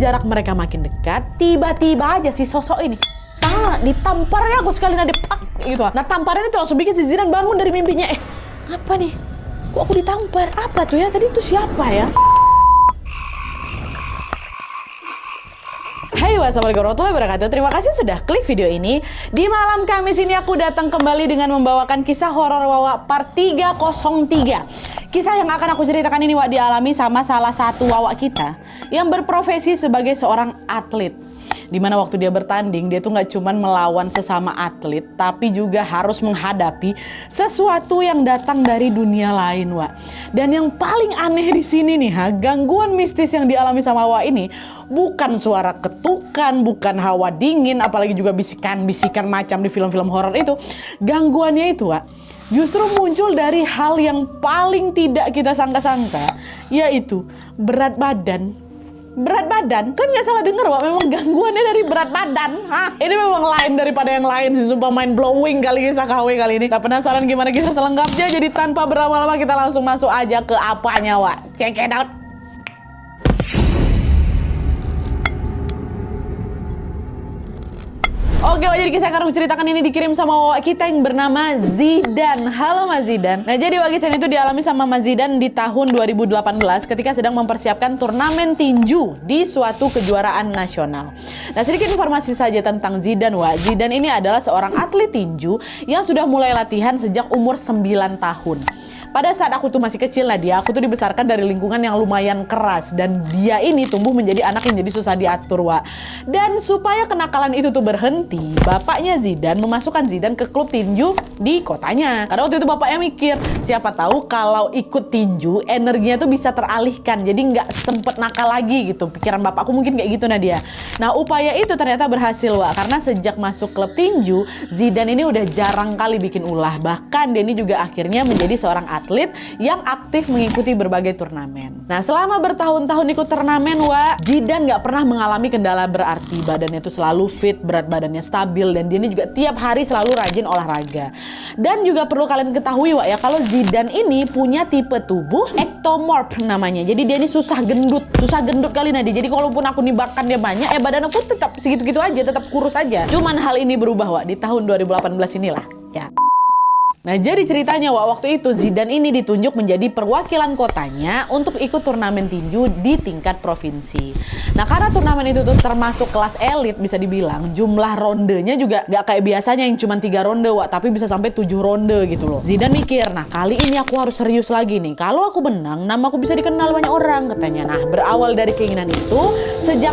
jarak mereka makin dekat, tiba-tiba aja si sosok ini ditamparnya aku sekali pak gitu. Nah tamparan itu langsung bikin si Zidane bangun dari mimpinya. Apa nih? Kok aku ditampar? Apa tuh ya? Tadi itu siapa ya? Hai, wassalamualaikum warahmatullahi wabarakatuh. Terima kasih sudah klik video ini. Di malam Kamis ini aku datang kembali dengan membawakan kisah horor Wawa part 303. Kisah yang akan aku ceritakan ini Wak dialami sama salah satu Wawa kita yang berprofesi sebagai seorang atlet. Dimana waktu dia bertanding, dia tuh nggak cuman melawan sesama atlet, tapi juga harus menghadapi sesuatu yang datang dari dunia lain, Wak. Dan yang paling aneh di sini nih, gangguan mistis yang dialami sama Wak ini bukan suara ketukan, bukan hawa dingin, apalagi juga bisikan-bisikan macam di film-film horor itu. Gangguannya itu, Wak, justru muncul dari hal yang paling tidak kita sangka-sangka, yaitu berat badan. Berat badan? Kan nggak salah denger, Wak. Memang gangguannya dari berat badan. Ini memang lain daripada yang lain sih. Sumpah mind blowing kali kisah KW kali ini. Nah, penasaran gimana kisah selengkapnya? Jadi tanpa berlama-lama kita langsung masuk aja ke apanya, Wak. Check it out. Oke, Wak, jadi kisah yang akan aku ceritakan ini dikirim sama Wak kita yang bernama Zidane. Halo Mas Zidane. Nah, jadi Wak kisah itu dialami sama Mas Zidane di tahun 2018 ketika sedang mempersiapkan turnamen tinju di suatu kejuaraan nasional. Nah, sedikit informasi saja tentang Zidane, Wak. Zidane ini adalah seorang atlet tinju yang sudah mulai latihan sejak umur 9 tahun. Pada saat aku tuh masih kecil lah aku tuh dibesarkan dari lingkungan yang lumayan keras. Dan dia ini tumbuh menjadi anak yang jadi susah diatur, Wak. Dan supaya kenakalan itu tuh berhenti, bapaknya Zidane memasukkan Zidane ke klub tinju di kotanya. Karena waktu itu bapaknya mikir, siapa tahu kalau ikut tinju, energinya tuh bisa teralihkan. Jadi nggak sempet nakal lagi gitu. Pikiran bapakku mungkin kayak gitu Nadia. Nah, upaya itu ternyata berhasil, Wak. Karena sejak masuk klub tinju, Zidane ini udah jarang kali bikin ulah. Bahkan dia ini juga akhirnya menjadi seorang atlet yang aktif mengikuti berbagai turnamen. Nah, selama bertahun-tahun ikut turnamen, Wak, Zidane nggak pernah mengalami kendala berarti. Badannya tuh selalu fit, berat badannya stabil, dan dia ini juga tiap hari selalu rajin olahraga. Dan juga perlu kalian ketahui, Wak, ya, kalau Zidane ini punya tipe tubuh ectomorph namanya. Jadi dia ini susah gendut kali Nadia. Jadi kalaupun aku nibakan dia banyak, badan aku tetap segitu-gitu aja, tetap kurus aja. Cuman hal ini berubah, Wak, di tahun 2018 inilah, ya. Nah, jadi ceritanya, Wak, waktu itu Zidane ini ditunjuk menjadi perwakilan kotanya untuk ikut turnamen tinju di tingkat provinsi. Nah, karena turnamen itu tuh termasuk kelas elit bisa dibilang, jumlah rondenya juga gak kayak biasanya yang cuma 3 ronde, Wak, tapi bisa sampai 7 ronde gitu loh. Zidane mikir, nah kali ini aku harus serius lagi nih. Kalau aku menang, nama aku bisa dikenal banyak orang katanya. Nah, berawal dari keinginan itu, sejak